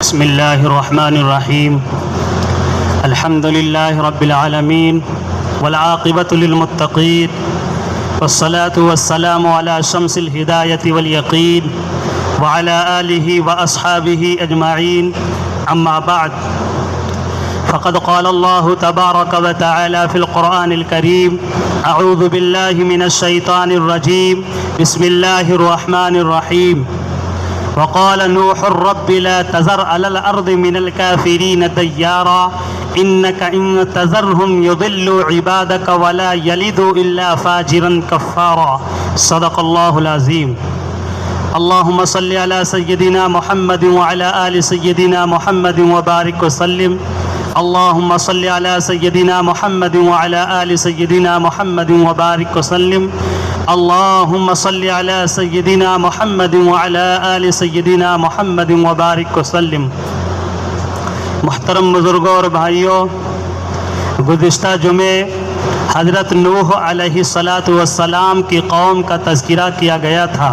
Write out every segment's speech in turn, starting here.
بسم الله الرحمن الرحيم. الحمد لله رب العالمين والعاقبة للمتقين والصلاة والسلام على شمس الهداية واليقين وعلى آله وأصحابه أجمعين. أما بعد، فقد قال الله تبارك وتعالى في القرآن الكريم: أعوذ بالله من الشيطان الرجيم، بسم الله الرحمن الرحيم. وقال نوح رب لا تذر على الأرض من الكافرين ديارا إنك إن تذرهم يضلوا عبادك ولا يلدوا إلا فاجرا كفارا. صدق الله العظيم. اللهم صل على سيدنا محمد وعلى آل سيدنا محمد وبارك وسلم. اللهم صل على سيدنا محمد وعلى آل سيدنا محمد وبارك وسلم. اللهم صل على سيدنا محمد وعلى آل سيدنا محمد وبارك وسلم. محترم بزرگوں اور بھائیوں، گزشتہ جمعے حضرت نوح علیہ السلام کی قوم کا تذکرہ کیا گیا تھا.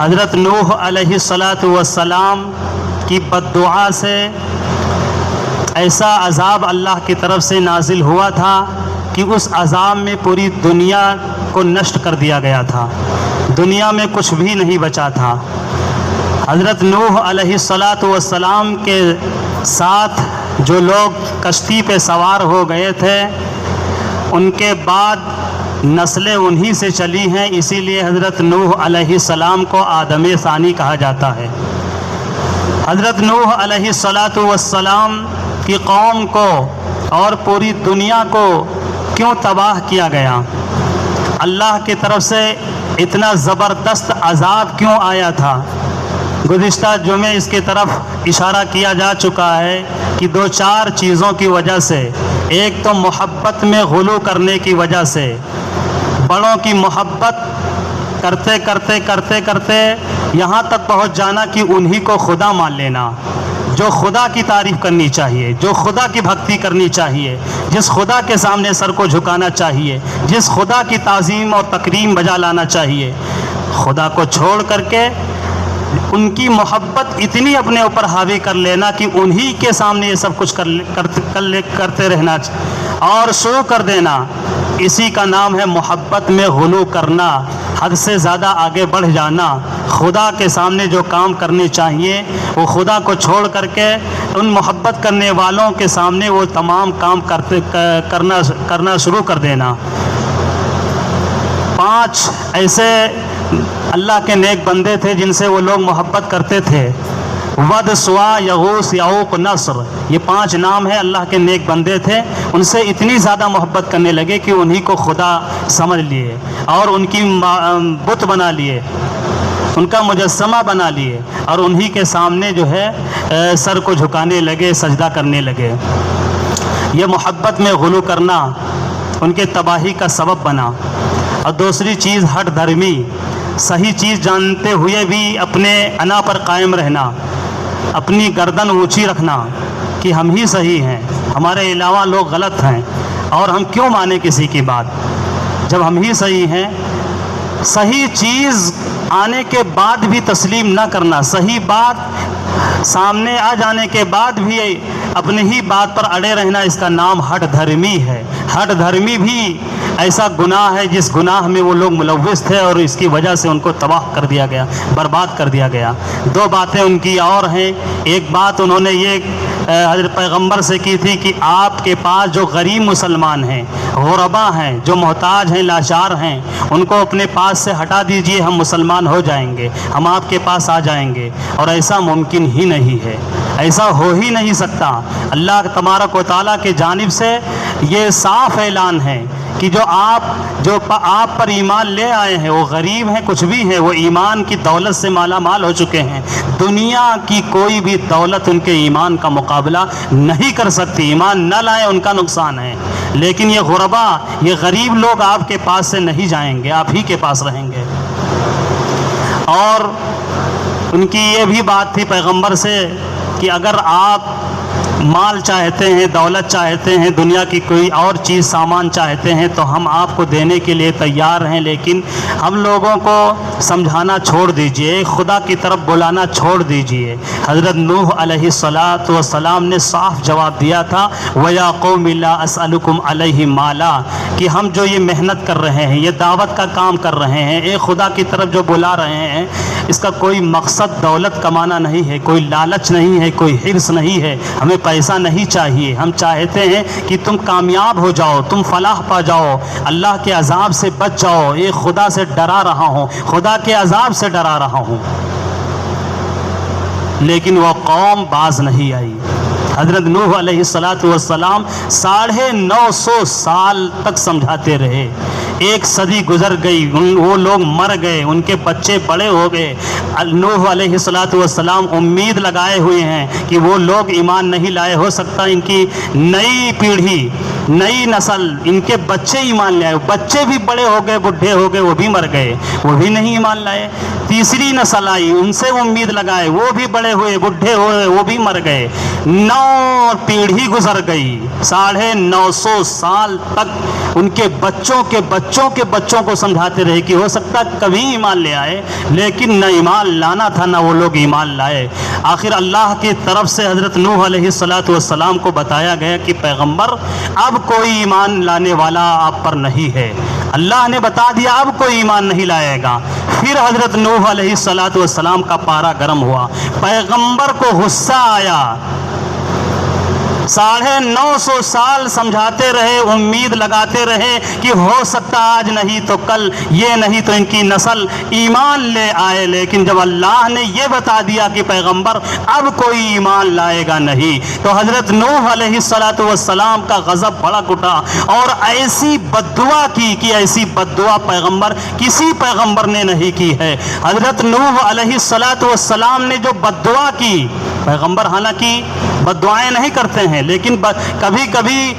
حضرت نوح علیہ السلام کی بددعا سے ایسا عذاب اللہ کی طرف سے نازل ہوا تھا کہ اس عذاب میں پوری دنیا کو نشٹ کر دیا گیا تھا. دنیا میں کچھ بھی نہیں بچا تھا. حضرت نوح علیہ السلام کے ساتھ جو لوگ کشتی پہ سوار ہو گئے تھے، ان کے بعد نسلیں انہی سے چلی ہیں. اسی لیے حضرت نوح علیہ السلام کو آدم ثانی کہا جاتا ہے. حضرت نوح علیہ السلام کی قوم کو اور پوری دنیا کو کیوں تباہ کیا گیا؟ اللہ کی طرف سے اتنا زبردست عذاب کیوں آیا تھا؟ گزشتہ جمعے اس کی طرف اشارہ کیا جا چکا ہے کہ دو چار چیزوں کی وجہ سے. ایک تو محبت میں غلو کرنے کی وجہ سے، بڑوں کی محبت کرتے کرتے کرتے کرتے یہاں تک پہنچ جانا کہ انہی کو خدا مان لینا. جو خدا کی تعریف کرنی چاہیے، جو خدا کی بھکتی کرنی چاہیے، جس خدا کے سامنے سر کو جھکانا چاہیے، جس خدا کی تعظیم اور تکریم بجا لانا چاہیے، خدا کو چھوڑ کر کے ان کی محبت اتنی اپنے اوپر حاوی کر لینا کہ انہی کے سامنے یہ سب کچھ کرتے رہنا اور شروع کر دینا. اسی کا نام ہے محبت میں غلو کرنا، حد سے زیادہ آگے بڑھ جانا. خدا کے سامنے جو کام کرنے چاہیے وہ خدا کو چھوڑ کر کے ان محبت کرنے والوں کے سامنے وہ تمام کام کرنا شروع کر دینا. 5 ایسے اللہ کے نیک بندے تھے جن سے وہ لوگ محبت کرتے تھے: ود، سوا، یغوث، یعوق، نصر. یہ 5 نام ہیں اللہ کے نیک بندے تھے. ان سے اتنی زیادہ محبت کرنے لگے کہ انہی کو خدا سمجھ لیے اور ان کی بت بنا لیے، ان کا مجسمہ بنا لیے اور انہی کے سامنے جو ہے سر کو جھکانے لگے، سجدہ کرنے لگے. یہ محبت میں غلو کرنا ان کے تباہی کا سبب بنا. اور دوسری چیز ہٹ دھرمی، صحیح چیز جانتے ہوئے بھی اپنے انا پر قائم رہنا، اپنی گردن اونچی رکھنا کہ ہم ہی صحیح ہیں، ہمارے علاوہ لوگ غلط ہیں اور ہم کیوں مانیں کسی کی بات جب ہم ہی صحیح ہیں. صحیح چیز آنے کے بعد بھی تسلیم نہ کرنا، صحیح بات سامنے آ جانے کے بعد بھی اپنی ہی بات پر اڑے رہنا، اس کا نام ہٹ دھرمی ہے. ہٹ دھرمی بھی ایسا گناہ ہے جس گناہ میں وہ لوگ ملوث تھے اور اس کی وجہ سے ان کو تباہ کر دیا گیا، برباد کر دیا گیا. 2 باتیں ان کی اور ہیں. ایک بات انہوں نے یہ حضرت پیغمبر سے کی تھی کہ آپ کے پاس جو غریب مسلمان ہیں، غربا ہیں، جو محتاج ہیں، لاچار ہیں، ان کو اپنے پاس سے ہٹا دیجئے، ہم مسلمان ہو جائیں گے، ہم آپ کے پاس آ جائیں گے. اور ایسا ممکن ہی نہیں ہے، ایسا ہو ہی نہیں سکتا. اللہ تبارک و تعالیٰ کی جانب سے یہ صاف اعلان ہے کہ جو آپ پر ایمان لے آئے ہیں وہ غریب ہیں، کچھ بھی ہیں، وہ ایمان کی دولت سے مالا مال ہو چکے ہیں. دنیا کی کوئی بھی دولت ان کے ایمان کا مقابلہ نہیں کر سکتی. ایمان نہ لائیں ان کا نقصان ہے. لیکن یہ غربا، یہ غریب لوگ آپ کے پاس سے نہیں جائیں گے، آپ ہی کے پاس رہیں گے. اور ان کی یہ بھی بات تھی پیغمبر سے کہ اگر آپ مال چاہتے ہیں، دولت چاہتے ہیں، دنیا کی کوئی اور چیز سامان چاہتے ہیں تو ہم آپ کو دینے کے لیے تیار ہیں، لیکن ہم لوگوں کو سمجھانا چھوڑ دیجئے، خدا کی طرف بلانا چھوڑ دیجئے۔ حضرت نوح علیہ السلام نے صاف جواب دیا تھا، وَيَا قَوْمِ لَا أَسْأَلُكُمْ عَلَيْهِ مَالًا، کہ ہم جو یہ محنت کر رہے ہیں، یہ دعوت کا کام کر رہے ہیں، ایک خدا کی طرف جو بلا رہے ہیں، اس کا کوئی مقصد دولت کمانا نہیں ہے، کوئی لالچ نہیں ہے، کوئی حرص نہیں ہے، ہمیں پیسہ نہیں چاہیے۔ ہم چاہتے ہیں کہ تم کامیاب ہو جاؤ، تم فلاح پا جاؤ، اللہ کے عذاب سے بچ جاؤ۔ ایک خدا سے ڈرا رہا ہوں، خدا کے عذاب سے ڈرا رہا ہوں، لیکن وہ قوم باز نہیں آئی۔ حضرت نوح علیہ السلام 950 سال تک سمجھاتے رہے، ایک صدی گزر گئی، وہ لوگ مر گئے، ان کے بچے بڑے ہو گئے۔ نوح علیہ السلام امید لگائے ہوئے ہیں کہ وہ لوگ ایمان نہیں لائے، ہو سکتا ان کی نئی پیڑھی، نئی نسل، ان کے بچے ایمان لائے، بچے بھی بڑے ہو گئے، بڈھے ہو گئے، وہ بھی مر گئے، وہ بھی نہیں ایمان لائے۔ تیسری نسل آئی، ان سے امید لگائے، وہ بھی بڑے ہوئے، بڈھے ہوئے، وہ بھی مر گئے۔ 9 پیڑھی گزر گئی، 950 سال تک ان کے بچوں کے بچوں کے بچوں کو سمجھاتے رہے کہ ہو سکتا کبھی ایمان لے آئے، لیکن نہ ایمان لانا تھا، نہ وہ لوگ ایمان لائے۔ آخر اللہ کی طرف سے حضرت نوح علیہ السلام کو بتایا گیا کہ پیغمبر اب کوئی ایمان لانے والا آپ پر نہیں ہے، اللہ نے بتا دیا اب کوئی ایمان نہیں لائے گا۔ پھر حضرت نوح علیہ السلام کا پارا گرم ہوا، پیغمبر کو غصہ آیا، 950 سال سمجھاتے رہے، امید لگاتے رہے کہ ہو سکتا آج نہیں تو کل، یہ نہیں تو ان کی نسل ایمان لے آئے، لیکن جب اللہ نے یہ بتا دیا کہ پیغمبر اب کوئی ایمان لائے گا نہیں، تو حضرت نوح علیہ السلام کا غضب بھڑک اٹھا اور ایسی بددعا کی کہ ایسی بددعا کسی پیغمبر نے نہیں کی ہے۔ حضرت نوح علیہ السلام نے جو بددعا کی، پیغمبر حالانکہ بددعائیں نہیں کرتے ہیں، لیکن کبھی کبھی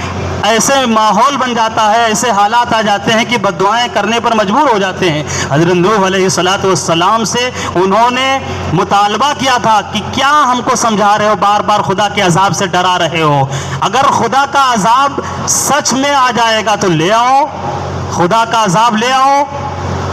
ایسے ماحول بن جاتا ہے، ایسے حالات آ جاتے ہیں کہ بددعائیں کرنے پر مجبور ہو جاتے ہیں۔ حضرت نوح علیہ السلام سے انہوں نے مطالبہ کیا تھا کہ کیا ہم کو سمجھا رہے ہو، بار بار خدا کے عذاب سے ڈرا رہے ہو، اگر خدا کا عذاب سچ میں آ جائے گا تو لے آؤ، خدا کا عذاب لے آؤ،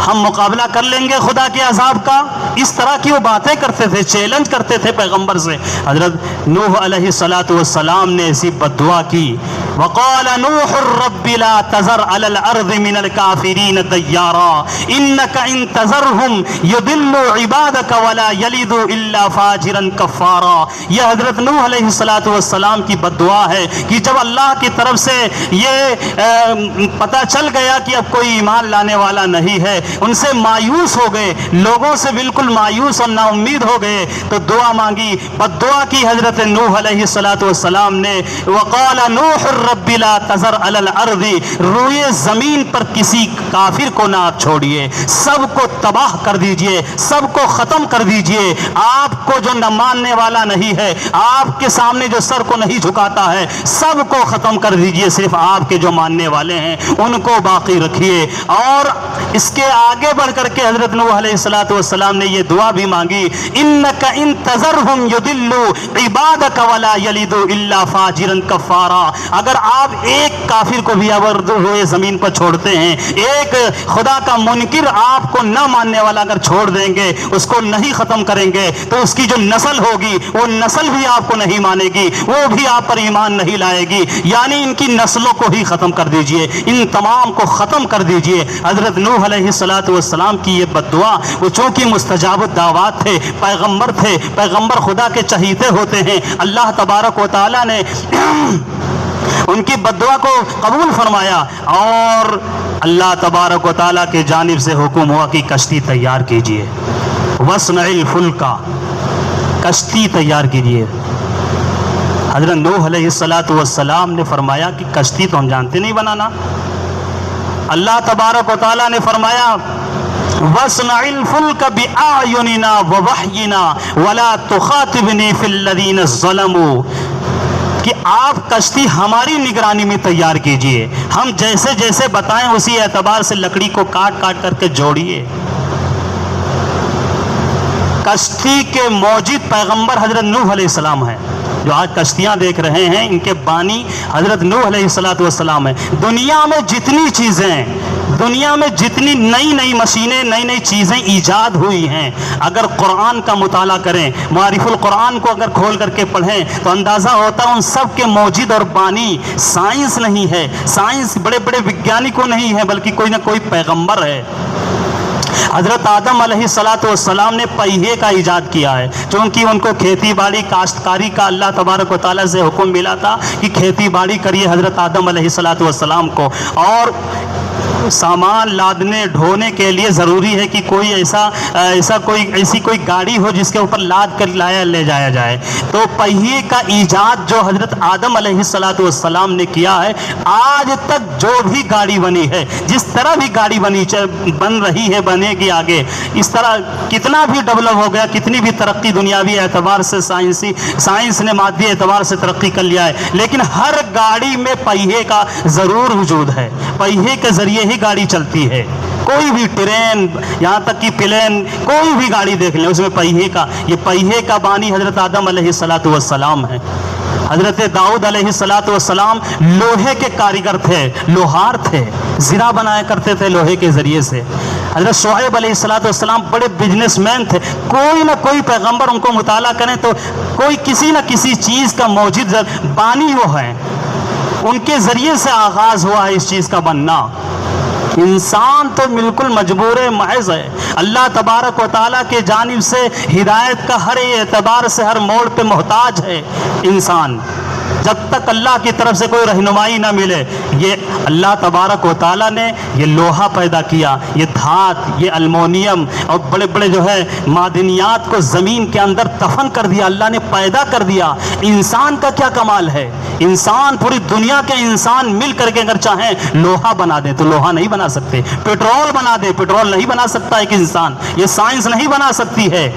ہم مقابلہ کر لیں گے خدا کے عذاب کا۔ اس طرح کی وہ باتیں کرتے تھے، چیلنج کرتے تھے پیغمبر سے۔ حضرت نوح علیہ السلام نے ایسی بددعا کی، وقال نوح رب لا تذر على الارض من الكافرين ديارا انك ان تذرهم يضلوا عبادك ولا يلدوا الا فاجرا كفارا۔ یہ حضرت نوح علیہ السلام کی بددعا ہے کہ جب اللہ کی طرف سے یہ پتہ چل گیا کہ اب کوئی ایمان لانے والا نہیں ہے، ان سے مایوس ہو گئے، لوگوں سے بالکل مایوس اور نا امید ہو گئے، تو دعا مانگی، بددعا کی حضرت نوح علیہ السلام نے، وقال نوح رب لا تذر علی الارض، روئے زمین پر کسی کافر کو نہ آپ چھوڑیے، سب کو تباہ کر دیجئے، سب کو ختم کر دیجئے، آپ کو جو نہ ماننے والا نہیں ہے، آپ کے سامنے جو سر کو نہیں جھکاتا ہے، سب کو ختم کر دیجئے، صرف آپ کے جو ماننے والے ہیں ان کو باقی رکھیے۔ اور اس کے آگے بڑھ کر کے حضرت نوح علیہ السلام نے یہ دعا بھی مانگی، انک ان تذرہم یضلوا عبادک ولا یلدوا الا فاجرا کفارا، اگر آپ ایک کافر کو بھی اگر ہوئے زمین پر چھوڑتے ہیں، ایک خدا کا منکر آپ کو نہ ماننے والا اگر چھوڑ دیں گے، اس کو نہیں ختم کریں گے، تو اس کی جو نسل ہوگی وہ نسل بھی آپ کو نہیں مانے گی، وہ بھی آپ پر ایمان نہیں لائے گی، یعنی ان کی نسلوں کو ہی ختم کر دیجئے، ان تمام کو ختم کر دیجئے۔ حضرت نوح علیہ السلام کی یہ بددعا، وہ چونکہ مستجاب الدعوات تھے، پیغمبر تھے، پیغمبر خدا کے چہیتے ہوتے ہیں، اللہ تبارک و تعالی نے ان کی بددعا کو قبول فرمایا، اور اللہ تبارک و تعالیٰ کے جانب سے حکم ہوا کہ کشتی تیار کیجئے، وَاصْنَعِ الْفُلْكَ، کشتی تیار کیجئے۔ حضرت نوح علیہ السلام نے فرمایا کہ کشتی تو ہم جانتے نہیں بنانا، اللہ تبارک و تعالیٰ نے فرمایا وَاصْنَعِ الْفُلْكَ بِأَعْيُنِنَا وَوَحْيِنَا وَلَا تُخَاطِبْنِي فِي الَّذِينَ ظَلَمُوا، کہ آپ کشتی ہماری نگرانی میں تیار کیجئے، ہم جیسے جیسے بتائیں اسی اعتبار سے لکڑی کو کاٹ کاٹ کر کے جوڑیے۔ کشتی کے موجد پیغمبر حضرت نوح علیہ السلام ہیں. جو آج کشتیاں دیکھ رہے ہیں ان کے بانی حضرت نوح علیہ السلام ہیں. دنیا میں جتنی چیزیں، دنیا میں جتنی نئی نئی مشینیں، نئی نئی چیزیں ایجاد ہوئی ہیں، اگر قرآن کا مطالعہ کریں، معارف القرآن کو اگر کھول کر کے پڑھیں تو اندازہ ہوتا ہے ان سب کے موجد اور بانی سائنس نہیں ہے. سائنس بڑے بڑے وگیانکوں نہیں ہے، بلکہ کوئی نہ کوئی پیغمبر ہے. حضرت آدم علیہ السلام نے پہیے کا ایجاد کیا ہے، چونکہ ان کو کھیتی باڑی کاشتکاری کا اللہ تبارک و تعالیٰ سے حکم ملا تھا کہ کھیتی باڑی کریے حضرت آدم علیہ السلام کو، اور سامان لادنے ڈھونے کے لیے ضروری ہے کہ کوئی ایسی کوئی گاڑی ہو جس کے اوپر لاد کر لے جایا جائے. تو پہیے کا ایجاد جو حضرت آدم علیہ السلام نے کیا ہے، آج تک جو بھی گاڑی بنی ہے، جس طرح بھی گاڑی بن رہی ہے، بنے گی آگے، اس طرح کتنا بھی ڈیولپ ہو گیا، کتنی بھی ترقی دنیاوی اعتبار سے سائنس نے مادی اعتبار سے ترقی کر لیا ہے، لیکن ہر گاڑی میں پہیے کا ضرور وجود ہے. پہیے کے ذریعے ہی گاڑی چلتی ہے. کوئی بھی ٹرین، یہاں تک کہ پلین، کوئی بھی گاڑی دیکھ لیں اس میں یہ پہیے کا بانی حضرت آدم علیہ السلام ہے. حضرت داؤد علیہ السلام لوہے کے کاریگر تھے، لوہار تھے، زرہ بنایا کرتے تھے لوہے کے ذریعے سے. حضرت شعیب علیہ السلام بڑے بزنس مین تھے. کوئی نہ کوئی پیغمبر ان کو مطالعہ کریں تو کوئی کسی نہ کسی چیز کا موجود بانی وہ ہے، ان کے ذریعے سے آغاز ہوا ہے اس چیز کا بننا. انسان تو بالکل مجبور محض ہے، اللہ تبارک و تعالیٰ کے جانب سے ہدایت کا ہر اعتبار سے ہر موڑ پہ محتاج ہے انسان. جب تک اللہ کی طرف سے کوئی رہنمائی نہ ملے، یہ اللہ تبارک و تعالیٰ نے یہ لوہا پیدا کیا، یہ دھات، یہ المونیم اور بڑے بڑے جو ہے معدنیات کو زمین کے اندر دفن کر دیا، اللہ نے پیدا کر دیا. انسان کا کیا کمال ہے؟ انسان، پوری دنیا کے انسان مل کر کے اگر چاہیں لوہا بنا دیں تو لوہا نہیں بنا سکتے. پیٹرول بنا دیں، پیٹرول نہیں بنا سکتا ایک انسان. یہ سائنس نہیں بنا سکتی ہے.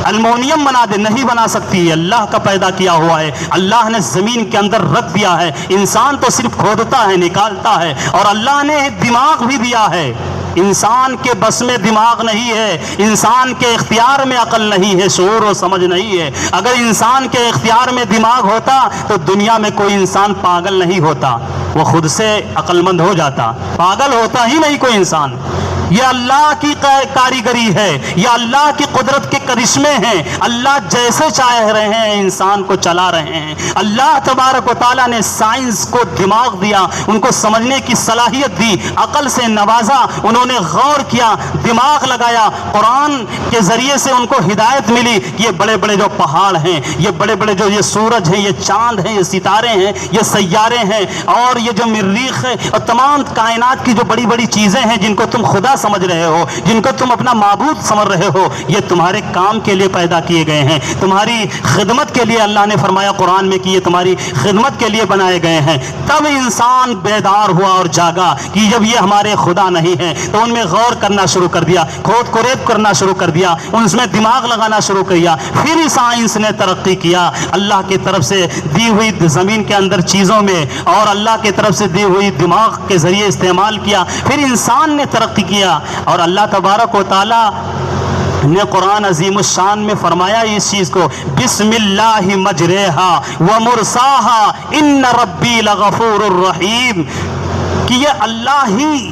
المونیم بنا دے، نہیں بنا سکتی. اللہ کا پیدا کیا ہوا ہے، اللہ نے زمین کے اندر رکھ دیا ہے. انسان تو صرف کھودتا ہے، نکالتا ہے. اور اللہ نے دماغ بھی دیا ہے. انسان کے بس میں دماغ نہیں ہے، انسان کے اختیار میں عقل نہیں ہے، شعور و سمجھ نہیں ہے. اگر انسان کے اختیار میں دماغ ہوتا تو دنیا میں کوئی انسان پاگل نہیں ہوتا، وہ خود سے عقل مند ہو جاتا. پاگل ہوتا ہی نہیں کوئی انسان. یہ اللہ کی کاریگری ہے، یہ اللہ کی قدرت کے کرشمے ہیں. اللہ جیسے چاہ رہے ہیں انسان کو چلا رہے ہیں. اللہ تبارک و تعالیٰ نے سائنس کو دماغ دیا، ان کو سمجھنے کی صلاحیت دی، عقل سے نوازا. انہوں نے غور کیا، دماغ لگایا. قرآن کے ذریعے سے ان کو ہدایت ملی. یہ بڑے بڑے جو پہاڑ ہیں، یہ بڑے بڑے جو یہ سورج ہیں، یہ چاند ہیں، یہ ستارے ہیں، یہ سیارے ہیں، اور یہ جو مریخ ہے، اور تمام کائنات کی جو بڑی بڑی چیزیں ہیں جن کو تم خدا سمجھ رہے ہو، جن کو تم اپنا معبود سمجھ رہے ہو، یہ تمہارے کام کے لیے پیدا کیے گئے ہیں، تمہاری خدمت کے لیے. اللہ نے فرمایا قرآن میں کہ یہ تمہاری خدمت کے لیے بنائے گئے ہیں. تب انسان بیدار ہوا اور جاگا کہ جب یہ ہمارے خدا نہیں ہیں تو ان میں غور کرنا شروع کر دیا، کھود کوریب کرنا شروع کر دیا، ان میں دماغ لگانا شروع کیا. پھر سائنس نے ترقی کیا، اللہ کی طرف سے دی ہوئی زمین کے اندر چیزوں میں اور اللہ کی طرف سے دی ہوئی دماغ کے ذریعے استعمال کیا. پھر انسان نے ترقی کیا. اور اللہ تبارک و تعالی نے قرآن عظیم الشان میں فرمایا اس چیز کو، بسم اللہ مجریہا ومرساہا ان ربی لغفور الرحیم، کہ یہ اللہ ہی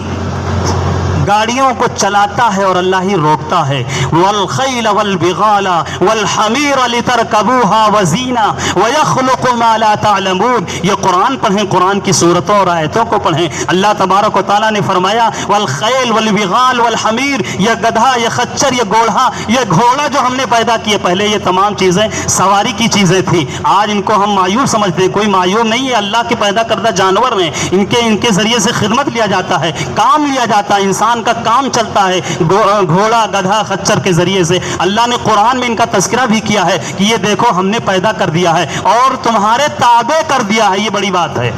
گاڑیوں کو چلاتا ہے اور اللہ ہی روکتا ہے. والخیل والبغال والحمیر لترکبوها وزینا ویخلق ما لا تعلمون. یہ قرآن پڑھیں، قرآن کی صورتوں اور آیتوں کو پڑھیں. اللہ تبارک و تعالیٰ نے فرمایا والخیل والبغال والحمیر، یہ گدھا، یہ خچر، یہ گوڑھا، یہ گھوڑا جو ہم نے پیدا کیے. پہلے یہ تمام چیزیں سواری کی چیزیں تھیں، آج ان کو ہم معیوب سمجھتے ہیں. کوئی معیوب نہیں ہے، اللہ کے پیدا کردہ جانور ہیں. ان کے ذریعے سے خدمت لیا جاتا ہے، کام لیا جاتا ہے، انسان کا کام چلتا ہے گھوڑا، گدھا، خچر کے ذریعے سے. اللہ نے قرآن میں ان کا تذکرہ بھی کیا ہے کہ یہ دیکھو ہم نے پیدا کر دیا ہے اور تمہارے تابع کر دیا ہے. یہ بڑی بات ہے،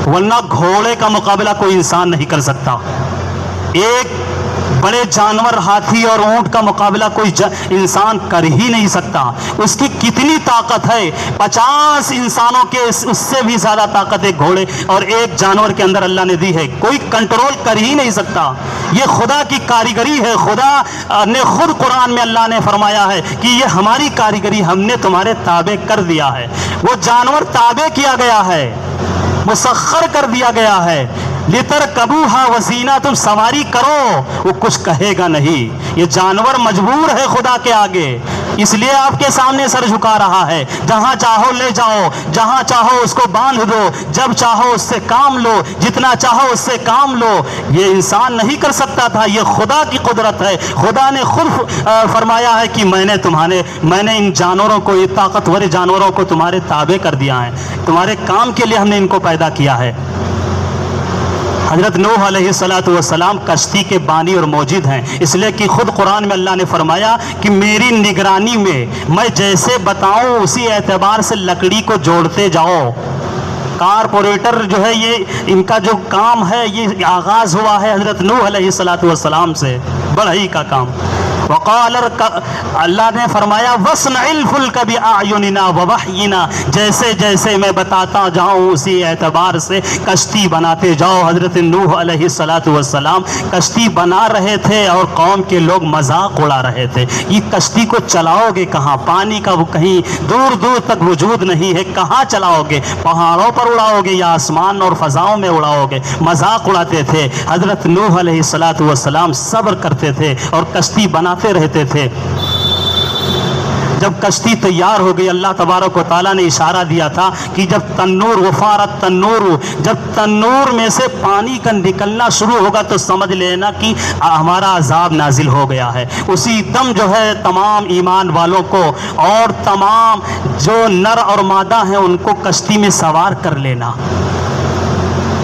ورنہ گھوڑے کا مقابلہ کوئی انسان نہیں کر سکتا. ایک بڑے جانور ہاتھی اور اونٹ کا مقابلہ کوئی انسان کر ہی نہیں سکتا. اس کی کتنی طاقت ہے, 50 انسانوں کے اس سے بھی زیادہ طاقت ایک گھوڑے اور ایک جانور کے اندر اللہ نے دی ہے. کوئی کنٹرول کر ہی نہیں سکتا. یہ خدا کی کاریگری ہے. خدا نے خود قرآن میں اللہ نے فرمایا ہے کہ یہ ہماری کاریگری, ہم نے تمہارے تابع کر دیا ہے. وہ جانور تابع کیا گیا ہے, مسخر کر دیا گیا ہے. لِتَرْكَبُوهَا وَزِينَةً, تم سواری کرو, وہ کچھ کہے گا نہیں. یہ جانور مجبور ہے خدا کے آگے, اس لیے آپ کے سامنے سر جھکا رہا ہے. جہاں چاہو لے جاؤ, جہاں چاہو اس کو باندھ دو, جب چاہو اس سے کام لو, جتنا چاہو اس سے کام لو. یہ انسان نہیں کر سکتا تھا, یہ خدا کی قدرت ہے. خدا نے خود فرمایا ہے کہ میں نے ان جانوروں کو, یہ طاقتور جانوروں کو تمہارے تابع کر دیا ہے, تمہارے کام کے لیے ہم نے ان کو پیدا کیا ہے. حضرت نوح علیہ السلام کشتی کے بانی اور موجد ہیں, اس لیے کہ خود قرآن میں اللہ نے فرمایا کہ میری نگرانی میں جیسے بتاؤں اسی اعتبار سے لکڑی کو جوڑتے جاؤ. کارپوریٹر جو ہے, یہ ان کا جو کام ہے یہ آغاز ہوا ہے حضرت نوح علیہ السلام سے, بڑھئی کا کام. وقال, اللہ نے فرمایا وَاصْنَعِ الْفُلْكَ بِأَعْيُنِنَا وَوَحْيِنَا, جیسے جیسے میں بتاتا جاؤں اسی اعتبار سے کشتی بناتے جاؤ. حضرت نوح علیہ السلام کشتی بنا رہے تھے اور قوم کے لوگ مذاق اڑا رہے تھے. یہ کشتی کو چلاؤ گے کہاں, پانی کا وہ کہیں دور دور تک وجود نہیں ہے, کہاں چلاؤ گے؟ پہاڑوں پر اڑاؤ گے یا آسمان اور فضاؤں میں اڑاؤ گے؟ مذاق اڑاتے تھے. حضرت نوح علیہ السلام صبر کرتے تھے اور کشتی بناتے رہتے تھے. جب کشتی تیار ہو گئی, اللہ تبارک و تعالیٰ نے اشارہ دیا تھا کہ جب تنور وفارت تنور, جب تنور میں سے پانی کا نکلنا شروع ہوگا تو سمجھ لینا کہ ہمارا عذاب نازل ہو گیا ہے. اسی دم جو ہے تمام ایمان والوں کو اور تمام جو نر اور مادہ ہیں ان کو کشتی میں سوار کر لینا,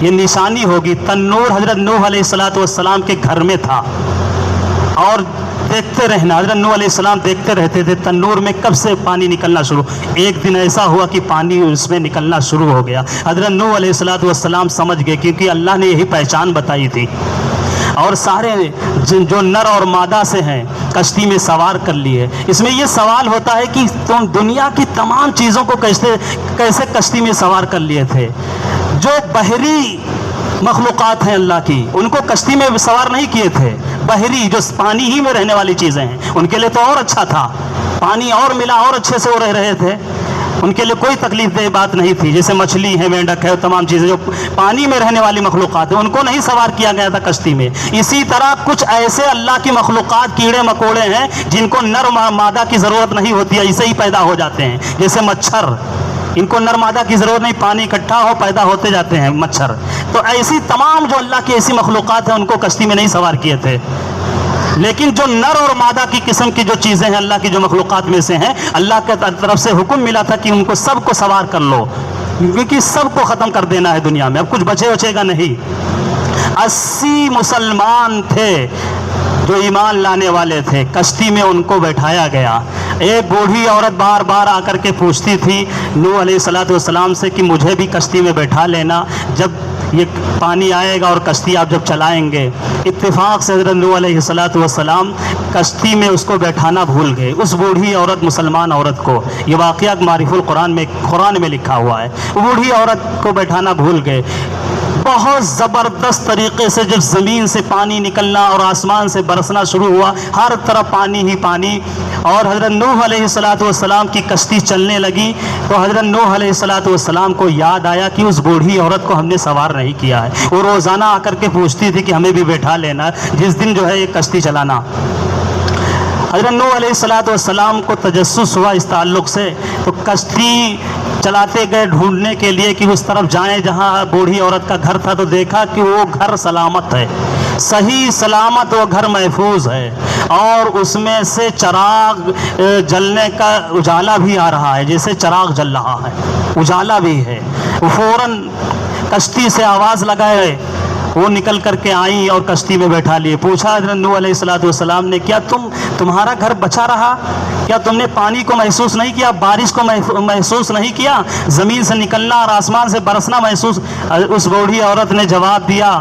یہ نشانی ہوگی. تنور حضرت نوح علیہ السلام کے گھر میں تھا اور دیکھتے رہنا. حضرت نوح علیہ السلام دیکھتے رہتے تھے تنور میں کب سے پانی نکلنا شروع. ایک دن ایسا ہوا کہ پانی اس میں نکلنا شروع ہو گیا. حضرت نوح علیہ السلام سمجھ گئے, کیونکہ اللہ نے یہی پہچان بتائی تھی, اور سارے جو نر اور مادہ سے ہیں کشتی میں سوار کر لیے. اس میں یہ سوال ہوتا ہے کہ تم دنیا کی تمام چیزوں کو کیسے کشتی میں سوار کر لیے تھے؟ جو بحری مخلوقات ہیں اللہ کی, ان کو کشتی میں سوار نہیں کیے تھے. بحری جو پانی ہی میں رہنے والی چیزیں ہیں ان کے لیے تو اور اچھا تھا, پانی اور ملا اور اچھے سے وہ رہ رہے تھے, ان کے لیے کوئی تکلیف دہ بات نہیں تھی. جیسے مچھلی ہے, مینڈک ہے, تمام چیزیں جو پانی میں رہنے والی مخلوقات ہیں ان کو نہیں سوار کیا گیا تھا کشتی میں. اسی طرح کچھ ایسے اللہ کی مخلوقات کیڑے مکوڑے ہیں جن کو نر مادہ کی ضرورت نہیں ہوتی ہے, ایسے ہی پیدا ہو جاتے ہیں. جیسے مچھر, ان کو نر مادہ کی ضرورت نہیں, پانی اکٹھا ہو پیدا ہوتے جاتے ہیں مچھر. تو ایسی تمام جو اللہ کی ایسی مخلوقات ہیں ان کو کشتی میں نہیں سوار کیے تھے. لیکن جو نر اور مادہ کی قسم کی جو چیزیں ہیں اللہ کی جو مخلوقات میں سے ہیں, اللہ کے طرف سے حکم ملا تھا کہ ان کو سب کو سوار کر لو, کیونکہ سب کو ختم کر دینا ہے دنیا میں, اب کچھ بچے گا نہیں. 80 مسلمان تھے جو ایمان لانے والے تھے, کشتی میں ان کو بیٹھایا گیا. ایک بوڑھی عورت بار بار آ کر کے پوچھتی تھی نوح علیہ السلام سے کہ مجھے بھی کشتی میں بیٹھا لینا, جب یہ پانی آئے گا اور کشتی آپ جب چلائیں گے. اتفاق سے حضرت نوح علیہ السلام کشتی میں اس کو بیٹھانا بھول گئے, اس بوڑھی عورت, مسلمان عورت کو. یہ واقعہ معرف قرآن میں لکھا ہوا ہے. وہ بوڑھی عورت کو بیٹھانا بھول گئے. بہت زبردست طریقے سے جب زمین سے پانی نکلنا اور آسمان سے برسنا شروع ہوا, ہر طرف پانی ہی پانی, اور حضرت نوح علیہ السلام کی کشتی چلنے لگی. تو حضرت نوح علیہ السلام کو یاد آیا کہ اس بوڑھی عورت کو ہم نے سوار نہیں کیا ہے. وہ روزانہ آ کر کے پوچھتی تھی کہ ہمیں بھی بیٹھا لینا جس دن جو ہے یہ کشتی چلانا. حضرت نوح علیہ السلام کو تجسس ہوا اس تعلق سے, تو کشتی چلاتے گئے ڈھونڈنے کے لیے کہ اس طرف جائیں جہاں بوڑھی عورت کا گھر تھا. تو دیکھا کہ وہ گھر سلامت ہے, صحیح سلامت وہ گھر محفوظ ہے, اور اس میں سے چراغ جلنے کا اجالا بھی آ رہا ہے, جیسے چراغ جل رہا ہے, اجالا بھی ہے. وہ فوراً کشتی سے آواز لگائے, وہ نکل کر کے آئیں اور کشتی میں بیٹھا لیے. پوچھا حضرت نوح علیہ السلام نے, کیا تمہارا گھر بچا رہا؟ کیا تم نے پانی کو محسوس نہیں کیا, بارش کو محسوس نہیں کیا, زمین سے نکلنا اور آسمان سے برسنا محسوس؟ اس بوڑھی عورت نے جواب دیا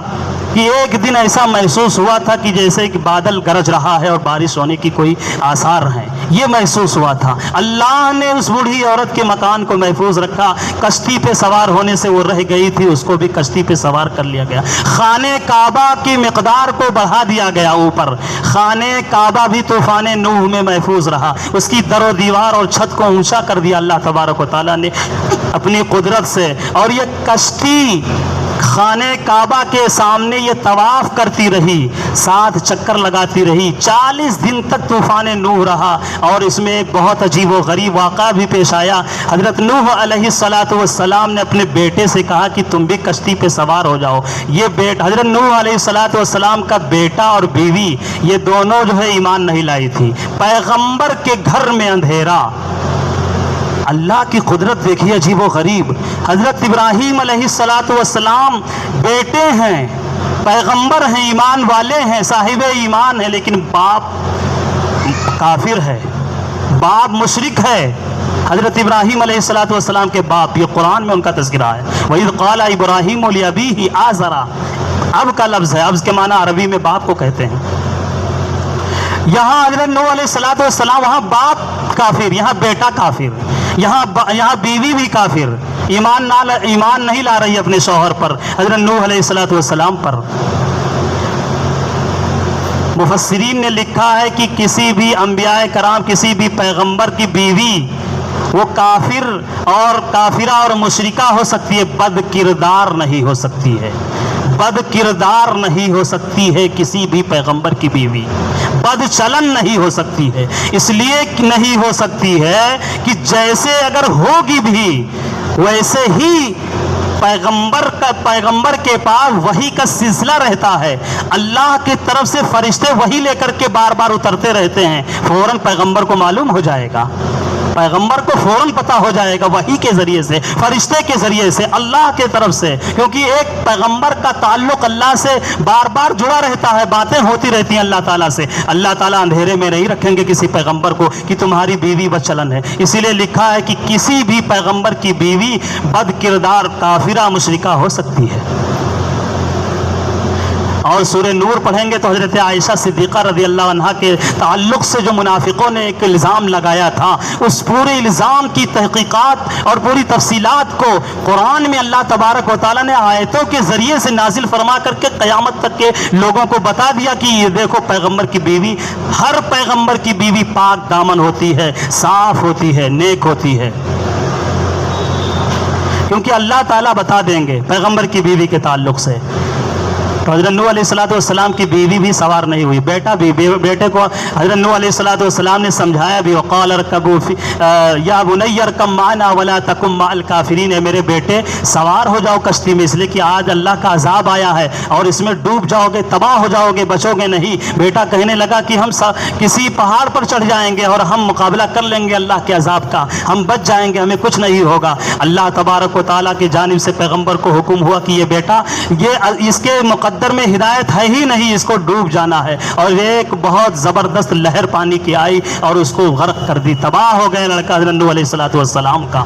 کہ ایک دن ایسا محسوس ہوا تھا کہ جیسے کہ بادل گرج رہا ہے اور بارش ہونے کی کوئی آثار ہیں، یہ محسوس ہوا تھا۔ اللہ نے اس بوڑھی عورت کے مکان کو محفوظ رکھا، کشتی پہ سوار ہونے سے وہ رہ گئی تھی، اس کو بھی کشتی پہ سوار کر لیا گیا۔ خانہ کعبہ کی مقدار کو بڑھا دیا گیا اوپر، خانہ کعبہ بھی طوفان نوح میں محفوظ رہا، اس کی در و دیوار اور چھت کو اونچا کر دیا اللہ تبارک و تعالیٰ نے اپنی قدرت سے۔ اور یہ کشتی خانہ کعبہ کے سامنے یہ طواف کرتی رہی، 7 چکر لگاتی رہی، 40 دن تک طوفان نوح رہا۔ اور اس میں ایک بہت عجیب و غریب واقعہ بھی پیش آیا۔ حضرت نوح علیہ السلام نے اپنے بیٹے سے کہا کہ تم بھی کشتی پہ سوار ہو جاؤ۔ یہ حضرت نوح علیہ السلام کا بیٹا اور بیوی یہ دونوں جو ہے ایمان نہیں لائی تھی۔ پیغمبر کے گھر میں اندھیرا، اللہ کی قدرت دیکھیے عجیب و غریب۔ حضرت ابراہیم علیہ السلام بیٹے ہیں، پیغمبر ہیں، ایمان والے ہیں، صاحب ایمان ہیں، لیکن باپ کافر ہے، باپ مشرک ہے۔ حضرت ابراہیم علیہ السلام کے باپ، یہ قرآن میں ان کا تذکرہ ہے۔ وَإِذْ قَالَ إِبْرَاهِيمُ لِأَبِيهِ آزَرَ، اب کا لفظ ہے، اب کے معنی عربی میں باپ کو کہتے ہیں۔ یہاں حضرت نوح علیہ السلام، وہاں باپ کافر، یہاں بیٹا کافر، یہاں بیوی بھی کافر، ایمان نہیں لا رہی اپنے شوہر پر، حضرت نوح علیہ السلام پر۔ مفسرین نے لکھا ہے کہ کسی بھی انبیاء کرام، کسی بھی پیغمبر کی بیوی وہ کافر اور کافرہ اور مشرکہ ہو سکتی ہے، بد کردار نہیں ہو سکتی ہے، بد کردار نہیں ہو سکتی ہے کسی بھی پیغمبر کی بیوی، بد چلن نہیں ہو سکتی ہے۔ اس لیے نہیں ہو سکتی ہے کہ جیسے اگر ہوگی بھی ویسے ہی پیغمبر کے پاس وحی کا سلسلہ رہتا ہے، اللہ کی طرف سے فرشتے وحی لے کر کے بار بار اترتے رہتے ہیں، فوراً پیغمبر کو معلوم ہو جائے گا، پیغمبر کو فوراً پتہ ہو جائے گا وحی کے ذریعے سے، فرشتے کے ذریعے سے، اللہ کے طرف سے، کیونکہ ایک پیغمبر کا تعلق اللہ سے بار بار جڑا رہتا ہے، باتیں ہوتی رہتی ہیں اللہ تعالیٰ سے۔ اللہ تعالیٰ اندھیرے میں نہیں رکھیں گے کسی پیغمبر کو کہ تمہاری بیوی بد چلن ہے، اسی لیے لکھا ہے کہ کسی بھی پیغمبر کی بیوی بد کردار کافرہ مشرکہ ہو سکتی ہے۔ اور سورہ نور پڑھیں گے تو حضرت عائشہ صدیقہ رضی اللہ عنہا کے تعلق سے جو منافقوں نے ایک الزام لگایا تھا، اس پورے الزام کی تحقیقات اور پوری تفصیلات کو قرآن میں اللہ تبارک و تعالیٰ نے آیتوں کے ذریعے سے نازل فرما کر کے قیامت تک کے لوگوں کو بتا دیا کہ یہ دیکھو پیغمبر کی بیوی، ہر پیغمبر کی بیوی پاک دامن ہوتی ہے، صاف ہوتی ہے، نیک ہوتی ہے، کیونکہ اللہ تعالیٰ بتا دیں گے پیغمبر کی بیوی کے تعلق سے۔ تو حضرت نوح علیہ السلام کی بیوی بھی سوار نہیں ہوئی، بیٹا بھی، بیٹے کو حضرت نوح علیہ السلام نے سمجھایا بھی، وقال اركبوا یا بنی اركب معنا ولا تكن مع الكافرین، اے میرے بیٹے سوار ہو جاؤ کشتی میں، اس لیے کہ آج اللہ کا عذاب آیا ہے اور اس میں ڈوب جاؤ گے، تباہ ہو جاؤ گے، بچو گے نہیں۔ بیٹا کہنے لگا کہ ہم کسی پہاڑ پر چڑھ جائیں گے اور ہم مقابلہ کر لیں گے اللہ کے عذاب کا، ہم بچ جائیں گے، ہمیں کچھ نہیں ہوگا۔ اللہ تبارک و تعالیٰ کی جانب سے پیغمبر کو حکم ہوا کہ یہ بیٹا، یہ اس کے مقدر میں ہدایت ہے ہی نہیں، اس کو ڈوب جانا ہے۔ اور ایک بہت زبردست لہر پانی کی آئی اور اس کو غرق کر دی، تباہ ہو گئے لڑکا حضرت نوح علیہ السلام کا۔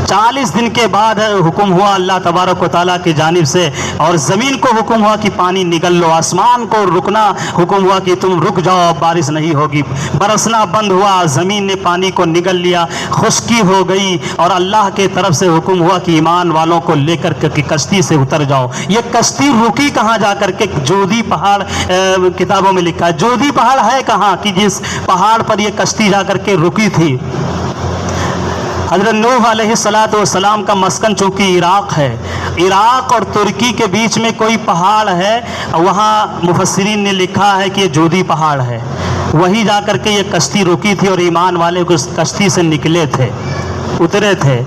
40 دن کے بعد حکم ہوا اللہ تبارک و تعالیٰ کی جانب سے، اور زمین کو حکم ہوا کہ پانی نگل لو، آسمان کو رکنا حکم ہوا کہ تم رک جاؤ، بارش نہیں ہوگی، برسنا بند ہوا، زمین نے پانی کو نگل لیا، خشکی ہو گئی، اور اللہ کے طرف سے حکم ہوا کہ ایمان والوں کو لے کر کے کشتی سے اتر جاؤ۔ یہ کشتی رکی کہاں جا کر کے؟ جودھی پہاڑ، کتابوں میں لکھا ہے جودھی پہاڑ ہے کہاں کہ جس پہاڑ پر یہ کشتی جا کر کے رکی تھی۔ حضرت نوح علیہ السلام کا مسکن چونکہ عراق ہے، عراق اور ترکی کے بیچ میں کوئی پہاڑ ہے، وہاں مفسرین نے لکھا ہے کہ یہ جودھی پہاڑ ہے، وہیں جا کر کے یہ کشتی رکی تھی اور ایمان والے اس کشتی سے نکلے تھے، اترے تھے۔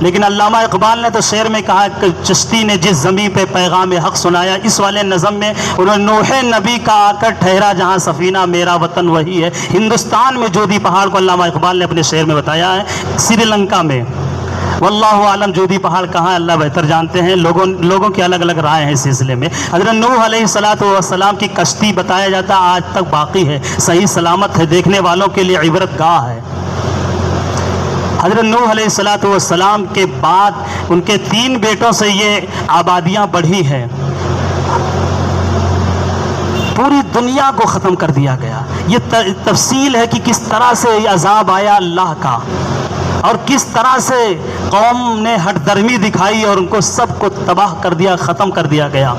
لیکن علامہ اقبال نے تو شعر میں کہا کہ چشتی نے جس زمین پہ پیغام حق سنایا، اس والے نظم میں انہوں نے نوح نبی کا آ کر ٹھہرا جہاں سفینہ میرا وطن وہی ہے، ہندوستان میں جودھی پہاڑ کو علامہ اقبال نے اپنے شعر میں بتایا ہے، سری لنکا میں۔ واللہ عالم جودھی پہاڑ کہاں اللہ بہتر جانتے ہیں، لوگوں کی الگ الگ رائے ہیں اس سلسلے میں۔ حضرت نوح علیہ السلام کی کشتی بتایا جاتا آج تک باقی ہے، صحیح سلامت ہے، دیکھنے والوں کے لیے عبرت گاہ ہے۔ حضرت نوح علیہ السلام کے بعد ان کے 3 بیٹوں سے یہ آبادیاں بڑھی ہیں۔ دنیا کو ختم کر دیا گیا۔ یہ تفصیل ہے کہ کس طرح سے یہ عذاب آیا اللہ کا، اور کس طرح سے قوم نے ہٹ درمی دکھائی اور ان کو سب کو تباہ کر دیا، ختم کر دیا گیا۔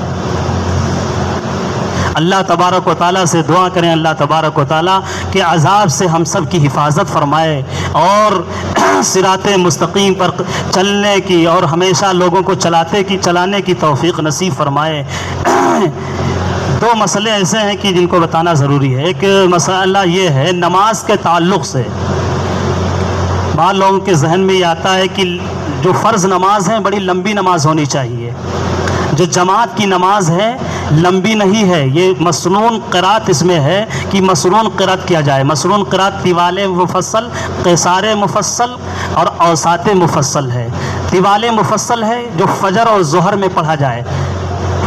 اللہ تبارک و تعالیٰ سے دعا کریں اللہ تبارک و تعالیٰ کہ عذاب سے ہم سب کی حفاظت فرمائے اور صراط مستقیم پر چلنے کی اور ہمیشہ لوگوں کو چلانے کی توفیق نصیب فرمائے۔ دو مسئلے ایسے ہیں کہ جن کو بتانا ضروری ہے۔ ایک مسئلہ یہ ہے نماز کے تعلق سے، بعض لوگوں کے ذہن میں یہ آتا ہے کہ جو فرض نماز ہیں بڑی لمبی نماز ہونی چاہیے، جو جماعت کی نماز ہے لمبی نہیں ہے، یہ مسنون قرات اس میں ہے کہ مسنون قرات کیا جائے۔ مسنون قرات طوال مفصل، قصار مفصل اور اوساط مفصل ہے۔ طوال مفصل ہے جو فجر اور ظہر میں پڑھا جائے،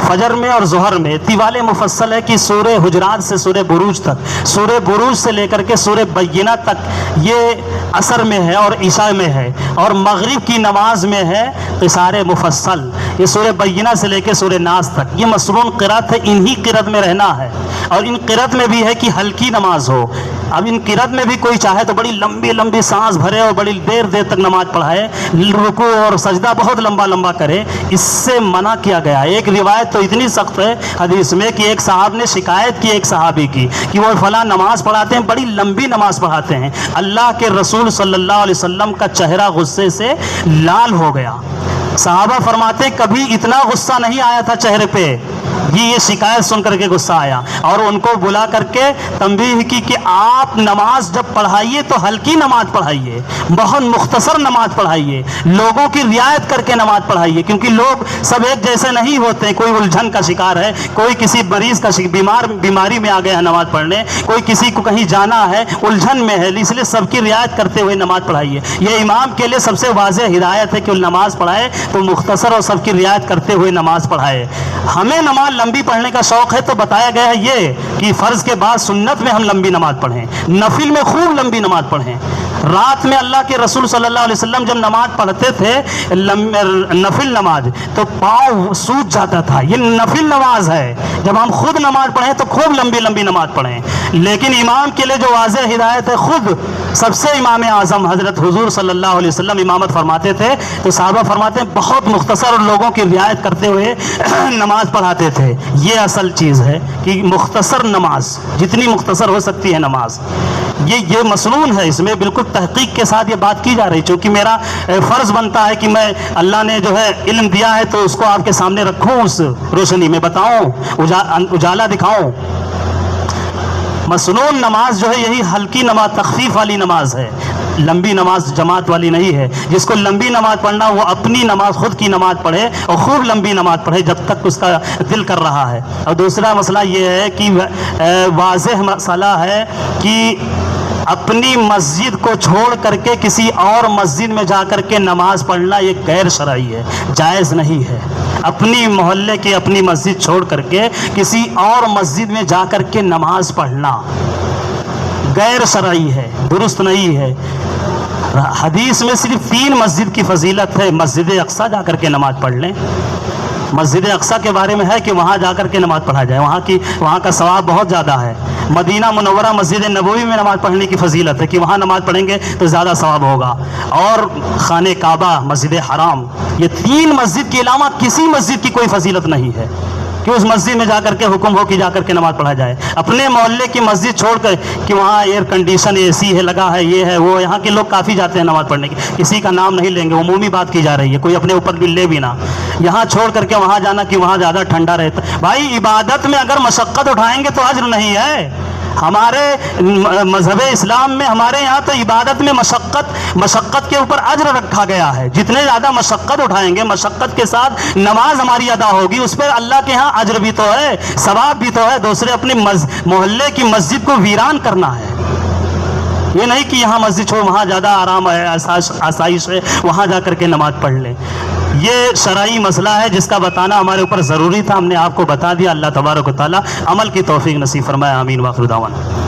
فجر میں اور ظہر میں۔ طوال مفصل ہے کہ سورہ حجرات سے سورہ بروج تک، سورہ بروج سے لے کر کے سورہ بینہ تک یہ عصر میں ہے اور عشاء میں ہے، اور مغرب کی نماز میں ہے قصار مفصل، یہ سورہ بینہ سے لے کے سورہ ناس تک۔ یہ مسنون قرات ہے، انہی قرات میں رہنا ہے، اور ان قرات میں بھی ہے کہ ہلکی نماز ہو۔ اب ان قرات میں بھی کوئی چاہے تو بڑی لمبی لمبی سانس بھرے اور بڑی دیر تک نماز پڑھائے، رکوع اور سجدہ بہت لمبا لمبا کرے، اس سے منع کیا گیا ہے۔ ایک روایت تو اتنی سخت ہے حدیث میں کہ ایک صاحب نے شکایت کی ایک صحابی کی کہ وہ فلاں نماز پڑھاتے ہیں، بڑی لمبی نماز پڑھاتے ہیں۔ اللہ کے رسول صلی اللہ علیہ وسلم کا چہرہ غصے سے لال ہو گیا۔ صحابہ فرماتے کبھی اتنا غصہ نہیں آیا تھا چہرے پہ، یہ شکایت سن کر کے غصہ آیا، اور ان کو بلا کر کے تنبیہ کی کہ آپ نماز جب پڑھائیے تو ہلکی نماز پڑھائیے، بہت مختصر نماز پڑھائیے، لوگوں کی رعایت کر کے نماز پڑھائیے، کیونکہ لوگ سب ایک جیسے نہیں ہوتے، کوئی الجھن کا شکار ہے، کوئی کسی مریض کا بیماری میں آ گیا ہے نماز پڑھنے، کوئی کسی کو کہیں جانا ہے الجھن میں ہے، اس لیے سب کی رعایت کرتے ہوئے نماز پڑھائیے۔ یہ امام کے لیے سب سے واضح ہدایت ہے کہ وہ نماز پڑھائے تو مختصر اور سب کی رعایت کرتے ہوئے نماز پڑھائے۔ ہمیں نماز لمبی پڑھنے کا شوق ہے تو بتایا گیا ہے یہ کہ فرض کے بعد سنت میں ہم لمبی نماز پڑھیں، نفل میں خوب لمبی نماز پڑھیں۔ رات میں اللہ کے رسول صلی اللہ علیہ وسلم جب نماز پڑھتے تھے نفل نماز تو پاؤں سوج جاتا تھا، یہ نفل نماز ہے۔ جب ہم خود نماز پڑھیں تو خوب لمبی لمبی نماز پڑھیں، لیکن امام کے لیے جو واضح ہدایت ہے، خود سب سے امام اعظم حضرت حضور صلی اللہ علیہ وسلم امامت فرماتے تھے تو صحابہ فرماتے ہیں بہت مختصر اور لوگوں کی رعایت کرتے ہوئے نماز پڑھاتے تھے۔ یہ اصل چیز ہے کہ مختصر نماز، جتنی مختصر ہو سکتی ہے نماز، یہ مسنون ہے۔ اس میں بالکل تحقیق کے ساتھ یہ بات کی جا رہی، چونکہ میرا فرض بنتا ہے کہ میں اللہ نے جو ہے علم دیا ہے تو اس کو آپ کے سامنے رکھوں، اس روشنی میں بتاؤں، اجالا دکھاؤں۔ مسنون نماز جو ہے یہی ہلکی نماز، تخفیف والی نماز ہے، لمبی نماز جماعت والی نہیں ہے۔ جس کو لمبی نماز پڑھنا وہ اپنی نماز، خود کی نماز پڑھے اور خوب لمبی نماز پڑھے جب تک اس کا دل کر رہا ہے۔ اور دوسرا مسئلہ یہ ہے کہ واضح مسئلہ ہے کہ اپنی مسجد کو چھوڑ کر کے کسی اور مسجد میں جا کر کے نماز پڑھنا یہ غیر شرعی ہے، جائز نہیں ہے۔ اپنی محلے کی اپنی مسجد چھوڑ کر کے کسی اور مسجد میں جا کر کے نماز پڑھنا غیر شرعی ہے، درست نہیں ہے۔ حدیث میں صرف 3 مسجد کی فضیلت ہے، مسجد اقصیٰ جا کر کے نماز پڑھ لیں۔ مسجد اقصیٰ کے بارے میں ہے کہ وہاں جا کر کے نماز پڑھا جائے، وہاں کا ثواب بہت زیادہ ہے۔ مدینہ منورہ مسجد نبوی میں نماز پڑھنے کی فضیلت ہے کہ وہاں نماز پڑھیں گے تو زیادہ ثواب ہوگا، اور خانہ کعبہ، مسجد حرام، یہ 3 مسجد کے علاوہ کسی مسجد کی کوئی فضیلت نہیں ہے کہ اس مسجد میں جا کر کے حکم ہو کہ جا کر کے نماز پڑھا جائے۔ اپنے محلے کی مسجد چھوڑ کر کہ وہاں ایئر کنڈیشن AC ہے، لگا ہے، یہ ہے وہ، یہاں کے لوگ کافی جاتے ہیں نماز پڑھنے کی، کسی کا نام نہیں لیں گے، عمومی بات کی جا رہی ہے، کوئی اپنے اوپر بھی لے بھی نہ، یہاں چھوڑ کر کے وہاں جانا کہ وہاں زیادہ ٹھنڈا رہتا ہے۔ بھائی عبادت میں اگر مشقت اٹھائیں گے تو اجر نہیں ہے۔ ہمارے مذہب اسلام میں ہمارے یہاں تو عبادت میں مشقت کے اوپر اجر رکھا گیا ہے۔ جتنے زیادہ مشقت اٹھائیں گے، مشقت کے ساتھ نماز ہماری ادا ہوگی، اس پہ اللہ کے ہاں اجر بھی تو ہے، ثواب بھی تو ہے۔ دوسرے اپنے محلے کی مسجد کو ویران کرنا ہے، یہ نہیں کہ یہاں مسجد چھوڑ، وہاں زیادہ آرام ہے، آسائش ہے، وہاں جا کر کے نماز پڑھ لیں۔ یہ شرعی مسئلہ ہے جس کا بتانا ہمارے اوپر ضروری تھا، ہم نے آپ کو بتا دیا۔ اللہ تبارک و تعالی عمل کی توفیق نصیب فرمائے، آمین، وآخر دعوانا۔